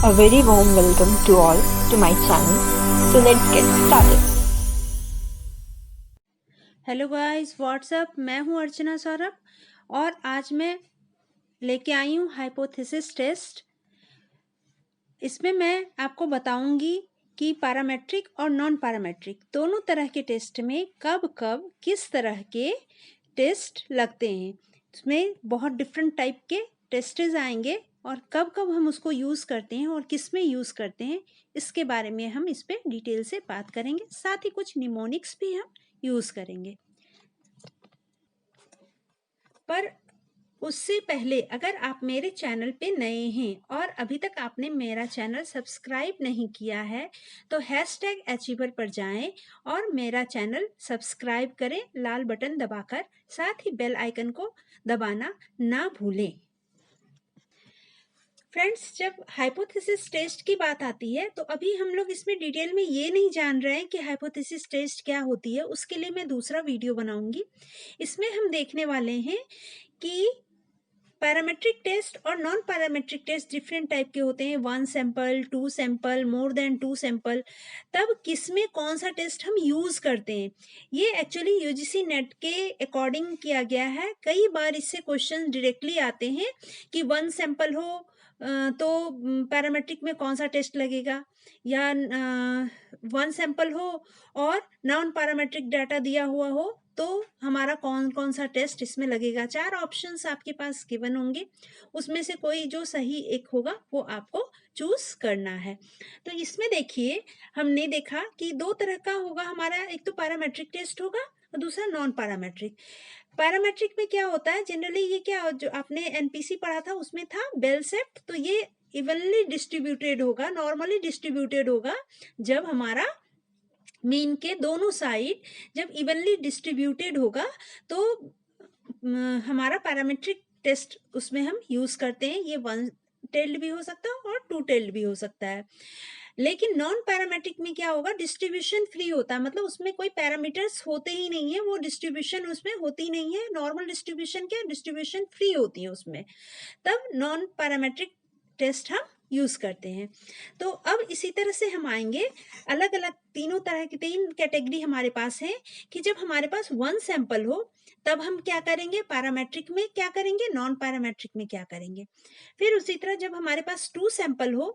A very warm welcome to all to my channel. So let's get started. Hello guys what's up, मैं हूं अर्चना सौरभ और आज मैं लेके आई हूं हाइपोथेसिस टेस्ट। इसमें मैं आपको बताऊंगी कि पैरामेट्रिक और नॉन पैरामेट्रिक दोनों तरह के टेस्ट में कब कब किस तरह के टेस्ट लगते हैं। इसमें बहुत डिफरेंट टाइप के टेस्टेस आएंगे और कब कब हम उसको यूज़ करते हैं और किस में यूज़ करते हैं, इसके बारे में हम इस पर डिटेल से बात करेंगे। साथ ही कुछ निमोनिक्स भी हम यूज़ करेंगे। पर उससे पहले अगर आप मेरे चैनल पे नए हैं और अभी तक आपने मेरा चैनल सब्सक्राइब नहीं किया है तो #अचीवर पर जाएं और मेरा चैनल सब्सक्राइब करें लाल बटन दबाकर। साथ ही बेल आइकन को दबाना ना भूलें। फ्रेंड्स, जब हाइपोथेसिस टेस्ट की बात आती है तो अभी हम लोग इसमें डिटेल में ये नहीं जान रहे हैं कि हाइपोथेसिस टेस्ट क्या होती है। उसके लिए मैं दूसरा वीडियो बनाऊंगी। इसमें हम देखने वाले हैं कि पैरामेट्रिक टेस्ट और non parametric taste different type के होते हैं। 1 sample, 2 sample, more than 2 sample, तब किसमें कौन सा टेस्ट हम यूज करते हैं। ये एक्चुअली यूजीसी नेट के अकॉर्डिंग किया गया है। कई बार इससे क्वेश्चन डायरेक्टली आते हैं कि 1 सैंपल हो तो पैरामेट्रिक में कौन सा टेस्ट लगेगा, या 1 सैंपल हो और नॉन पैरामेट्रिक डाटा दिया हुआ हो तो हमारा कौन कौन सा टेस्ट इसमें लगेगा। 4 ऑप्शंस आपके पास गिवन होंगे, उसमें से कोई जो सही एक होगा वो आपको चूज करना है। तो इसमें देखिए, हमने देखा कि 2 तरह का होगा हमारा। एक तो पैरामेट्रिक टेस्ट होगा और दूसरा नॉन पैरामेट्रिक। पैरामेट्रिक में क्या होता है जनरली, ये क्या जो आपने एनपीसी पढ़ा था उसमें था बेल शेप्ड, तो ये इवनली डिस्ट्रीब्यूटेड होगा, नॉर्मली डिस्ट्रीब्यूटेड होगा। जब हमारा मीन के दोनों साइड जब इवनली डिस्ट्रीब्यूटेड होगा तो हमारा पैरामेट्रिक टेस्ट उसमें हम यूज करते हैं। ये 1 टेल्ड भी हो सकता है और 2 टेल्ड भी हो सकता है। लेकिन नॉन पैरामेट्रिक में क्या होगा, डिस्ट्रीब्यूशन फ्री होता है, मतलब उसमें कोई पैरामीटर्स होते ही नहीं है, वो डिस्ट्रीब्यूशन उसमें होती नहीं है। नॉर्मल डिस्ट्रीब्यूशन क्या, डिस्ट्रीब्यूशन फ्री होती है उसमें, तब नॉन पैरामेट्रिक टेस्ट हम यूज करते हैं। तो अब इसी तरह से हम आएंगे, अलग अलग तीनों तरह की 3 कैटेगरी हमारे पास है कि जब हमारे पास 1 सैंपल हो तब हम क्या करेंगे, पैरामेट्रिक में क्या करेंगे, नॉन पैरामेट्रिक में क्या करेंगे। फिर उसी तरह जब हमारे पास 2 सैंपल हो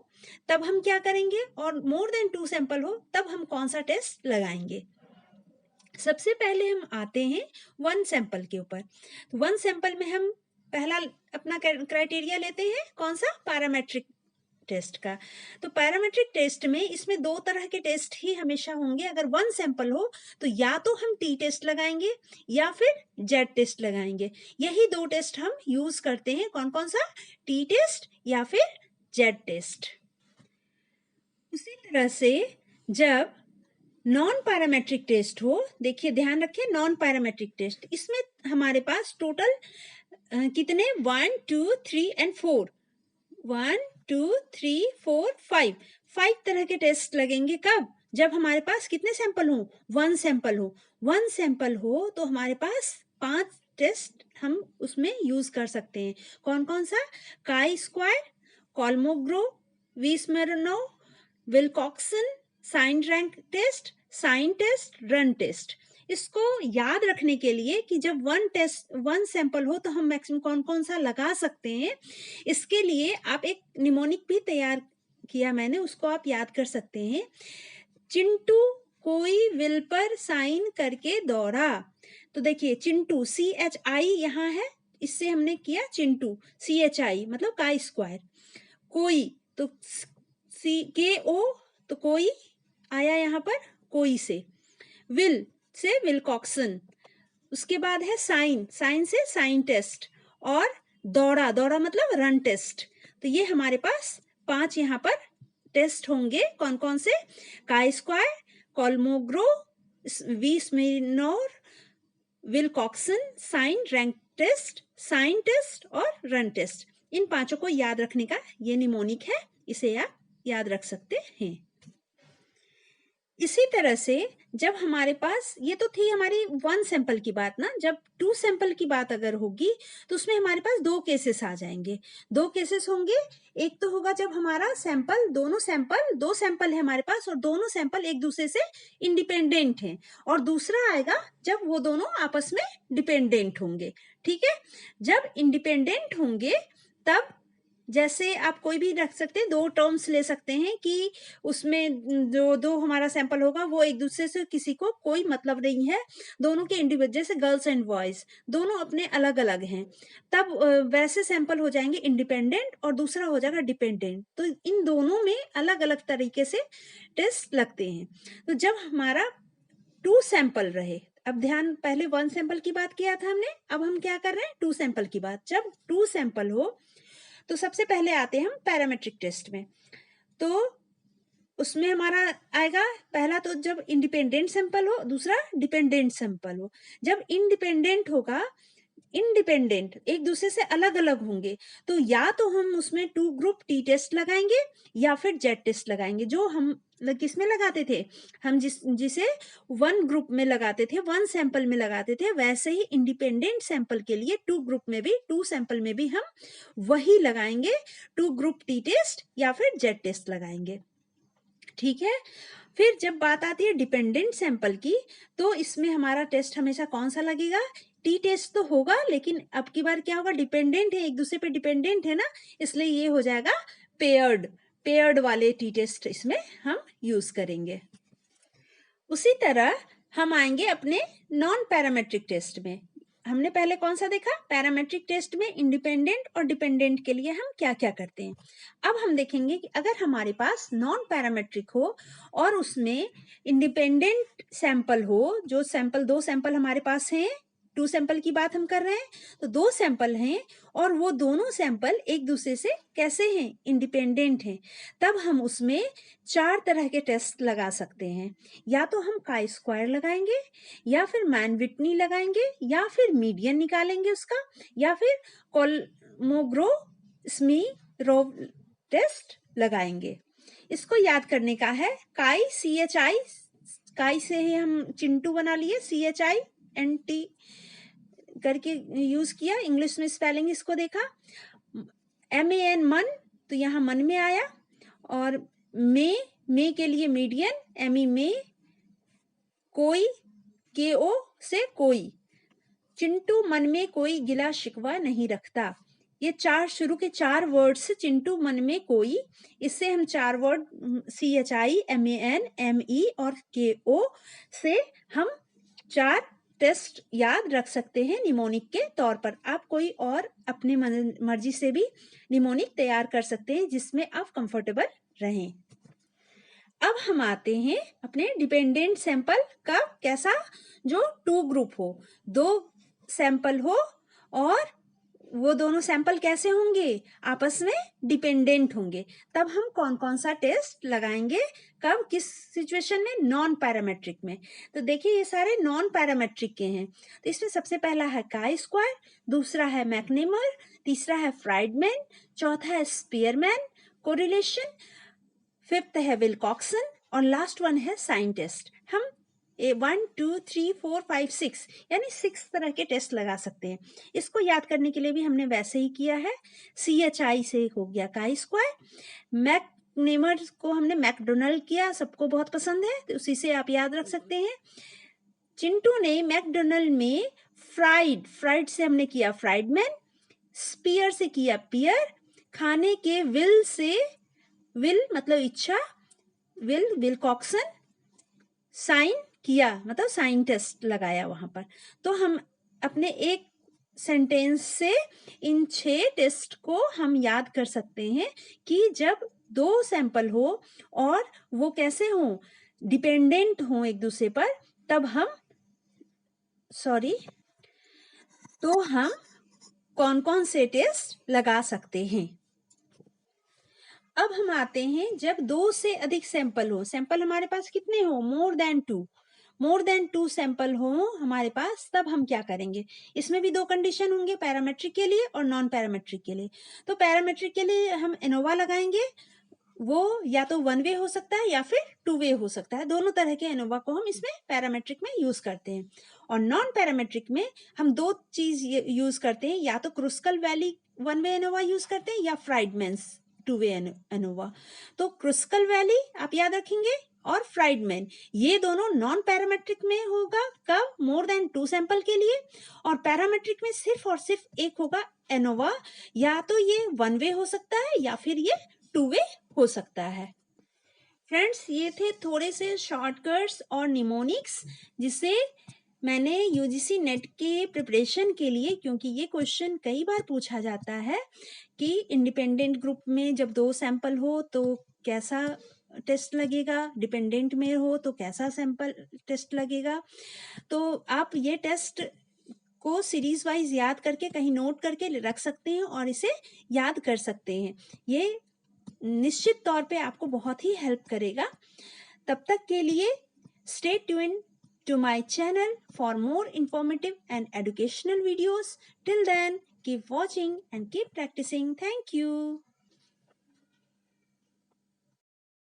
तब हम क्या करेंगे, और मोर देन 2 सैंपल हो तब हम कौन सा टेस्ट लगाएंगे। सबसे पहले हम आते हैं 1 सैंपल के ऊपर। 1 सैंपल में हम पहला अपना क्राइटेरिया लेते हैं, कौन सा, पैरामेट्रिक टेस्ट का। तो पैरामेट्रिक टेस्ट में इसमें 2 तरह के टेस्ट ही हमेशा होंगे। अगर 1 सैंपल हो तो या तो हम टी टेस्ट लगाएंगे या फिर जेड टेस्ट लगाएंगे। यही 2 टेस्ट हम यूज करते हैं, कौन कौन सा, टी टेस्ट या फिर जेड टेस्ट। उसी तरह से जब नॉन पैरामेट्रिक टेस्ट हो, देखिए ध्यान रखिए, नॉन पैरामेट्रिक टेस्ट, इसमें हमारे पास टोटल कितने, 1 2 3 एंड 4, 1 2 3 4 5 तरह के टेस्ट लगेंगे। कब, जब हमारे पास कितने सैंपल हो, 1 सैंपल हो। 1 सैंपल हो तो हमारे पास 5 टेस्ट हम उसमें यूज कर सकते हैं। कौन कौन सा, chi square, Kolmogorov, Smirnov, Wilcoxon, sign rank test, sign test, run test. इसको याद रखने के लिए कि जब 1 सैंपल हो तो हम मैक्सिमम कौन कौन सा लगा सकते हैं, इसके लिए आप एक निमोनिक भी तैयार किया मैंने, उसको आप याद कर सकते हैं। चिंटू कोई विल पर साइन करके दौड़ा। तो देखिए चिंटू, CHI यहाँ है, इससे हमने किया चिंटू, CHI मतलब काई स्क्वायर। कोई तो CKO, तो कोई आया यहाँ पर, कोई से। Will say विल्कॉक्सन। उसके बाद है साइन, साइन से साइन टेस्ट, और दौड़ा, दौड़ा मतलब रन टेस्ट। तो ये हमारे पास 5 यहाँ पर टेस्ट होंगे। कौन कौन से, chi square, Kolmogorov, Smirnov, Wilcoxon, sign rank test, sign test और रन टेस्ट। इन 5 को याद रखने का ये निमोनिक है, इसे आप याद रख सकते हैं। इसी तरह से जब हमारे पास, ये तो थी हमारी वन सैंपल की बात ना, जब टू सैंपल की बात अगर होगी तो उसमें हमारे पास दो केसेस आ जाएंगे। दो केसेस होंगे, एक तो होगा जब हमारा सैंपल, दोनों सैंपल, दो सैंपल है हमारे पास और दोनों सैंपल एक दूसरे से इंडिपेंडेंट हैं, और दूसरा आएगा जब वो दोनों आपस में डिपेंडेंट होंगे। ठीक है, जब इंडिपेंडेंट होंगे तब, जैसे आप कोई भी रख सकते हैं, दो टर्म्स ले सकते हैं कि उसमें जो दो हमारा सैंपल होगा वो एक दूसरे से किसी को कोई मतलब नहीं है, दोनों के इंडिविजुअल, जैसे गर्ल्स एंड बॉयज दोनों अपने अलग अलग हैं, तब वैसे सैंपल हो जाएंगे इंडिपेंडेंट और दूसरा हो जाएगा डिपेंडेंट। तो इन दोनों में अलग अलग तरीके से टेस्ट लगते हैं। तो जब हमारा टू सैंपल रहे, अब ध्यान, पहले वन सैंपल की बात किया था हमने, अब हम क्या कर रहे हैं, टू सैंपल की बात। जब टू सैंपल हो तो सबसे पहले आते हैं हम पैरामेट्रिक टेस्ट में। तो उसमें हमारा आएगा पहला, तो जब इंडिपेंडेंट सैंपल हो, दूसरा डिपेंडेंट सैंपल हो। जब इंडिपेंडेंट होगा, इंडिपेंडेंट एक दूसरे से अलग अलग होंगे, तो या तो हम उसमें टू ग्रुप टी टेस्ट लगाएंगे या फिर जेड टेस्ट लगाएंगे, जो हम किस में लगाते थे, हम जिसे वन ग्रुप में लगाते थे, वन सैंपल में लगाते थे, वैसे ही इंडिपेंडेंट सैंपल के लिए टू ग्रुप में भी, टू सैंपल में भी हम वही लगाएंगे, टू ग्रुप टी टेस्ट या फिर जेड टेस्ट लगाएंगे। ठीक है, फिर जब बात आती है डिपेंडेंट सैंपल की, तो इसमें हमारा टेस्ट हमेशा कौन सा लगेगा, टी टेस्ट तो होगा, लेकिन अब की बार क्या होगा, डिपेंडेंट है, एक दूसरे पे डिपेंडेंट है ना, इसलिए ये हो जाएगा पेयर्ड वाले टी टेस्ट इसमें हम यूज करेंगे। उसी तरह हम आएंगे अपने नॉन पैरामेट्रिक टेस्ट में। हमने पहले कौन सा देखा, पैरामेट्रिक टेस्ट में इंडिपेंडेंट और डिपेंडेंट के लिए हम क्या क्या करते हैं। अब हम देखेंगे कि अगर हमारे पास नॉन पैरामेट्रिक हो और उसमें इंडिपेंडेंट सैंपल हो, जो सैंपल, दो सैंपल हमारे पास हैं, टू सैंपल की बात हम कर रहे हैं, तो दो सैंपल हैं और वो दोनों सैंपल एक दूसरे से कैसे हैं, इंडिपेंडेंट हैं, तब हम उसमें चार तरह के टेस्ट लगा सकते हैं। या तो हम काई स्क्वायर लगाएंगे, या फिर मैन विटनी लगाएंगे, या फिर मीडियन निकालेंगे उसका, या फिर कोलमोग्रो-स्मीरोव टेस्ट लगाएंगे। इसको याद करने का है, काई CHI, काई से ही हम चिंटू बना लिए, CHINT करके यूज किया, इंग्लिश में स्पेलिंग इसको देखा, MAN मन, तो यहाँ मन में आया, और मे के लिए मीडियन, ME में, कोई KO से कोई, चिंटू मन में कोई गिला शिकवा नहीं रखता। ये चार शुरू के चार वर्ड्स, चिंटू मन में कोई, इससे हम चार वर्ड CHI, MAN, ME और KO से हम चार टेस्ट याद रख सकते हैं निमोनिक के तौर पर। आप कोई और अपने मर्जी से भी निमोनिक तैयार कर सकते हैं जिसमें आप कंफर्टेबल रहें। अब हम आते हैं अपने डिपेंडेंट सैंपल का, कैसा, जो टू ग्रुप हो, दो सैंपल हो और वो दोनों सैंपल कैसे होंगे, आपस में डिपेंडेंट होंगे, तब हम कौन कौन सा टेस्ट लगाएंगे, कब, किस सिचुएशन में, नॉन पैरामेट्रिक में। तो देखिए ये सारे नॉन पैरामेट्रिक के हैं। तो इसमें सबसे पहला है काई स्क्वायर, दूसरा है मैकनेमर, तीसरा है फ्राइडमैन, चौथा है स्पीयरमैन कोरिलेशन, फिफ्थ है विल्कॉक्सन और लास्ट वन है साइन टेस्ट। हम 1 2 3 4 5 6 यानी 6 तरह के टेस्ट लगा सकते हैं। इसको याद करने के लिए भी हमने वैसे ही किया है, CHI से हो गया काई स्क्वायर, मैकनेमर को हमने मैकडोनल्ड किया, सबको बहुत पसंद है तो उसी से आप याद रख सकते हैं। चिंटू ने मैकडोनल्ड में फ्राइड से हमने किया फ्राइडमैन, स्पीयर से किया पियर, खाने के विल से, विल मतलब इच्छा, विल्कॉक्सन, साइन किया मतलब साइन टेस्ट लगाया वहां पर। तो हम अपने एक सेंटेंस से इन 6 टेस्ट को हम याद कर सकते हैं कि जब दो सैंपल हो और वो कैसे हो, डिपेंडेंट हो एक दूसरे पर, तब हम तो हम कौन कौन से टेस्ट लगा सकते हैं। अब हम आते हैं जब 2 से अधिक सैंपल हो, सैंपल हमारे पास कितने हो, मोर देन टू सैंपल हो हमारे पास, तब हम क्या करेंगे। इसमें भी 2 कंडीशन होंगे, पैरामेट्रिक के लिए और नॉन पैरामेट्रिक के लिए। तो पैरामेट्रिक के लिए हम एनोवा लगाएंगे, वो या तो वन वे हो सकता है या फिर टू वे हो सकता है। दोनों तरह के एनोवा को हम इसमें पैरामेट्रिक में यूज करते हैं। और नॉन पैरामेट्रिक में हम दो चीज यूज करते हैं, या तो Kruskal valley one way ANOVA use करते हैं या फ्राइडमैन्स टू वे एनोवा। तो क्रुस्कल वैली आप याद रखेंगे और फ्राइडमैन, ये दोनों नॉन पैरामेट्रिक में होगा कब, मोर देन 2 सैंपल के लिए। और पैरामेट्रिक में सिर्फ और सिर्फ एक होगा एनोवा, या तो ये वन वे हो सकता है या फिर ये टू वे हो सकता है। फ्रेंड्स, ये थे थोड़े से शॉर्टकट्स और निमोनिक्स जिससे मैंने यूजीसी नेट के प्रिपरेशन के लिए, क्योंकि ये क्वेश्चन कई बार पूछा जाता है कि इंडिपेंडेंट ग्रुप में जब 2 सैंपल हो तो कैसा टेस्ट लगेगा, डिपेंडेंट में हो तो कैसा सैंपल टेस्ट लगेगा। तो आप ये टेस्ट को सीरीज वाइज याद करके कहीं नोट करके रख सकते हैं और इसे याद कर सकते हैं। ये निश्चित तौर पे आपको बहुत ही हेल्प करेगा। तब तक के लिए stay tuned to my channel for more informative and educational videos. Till then, keep watching and keep practicing. Thank you.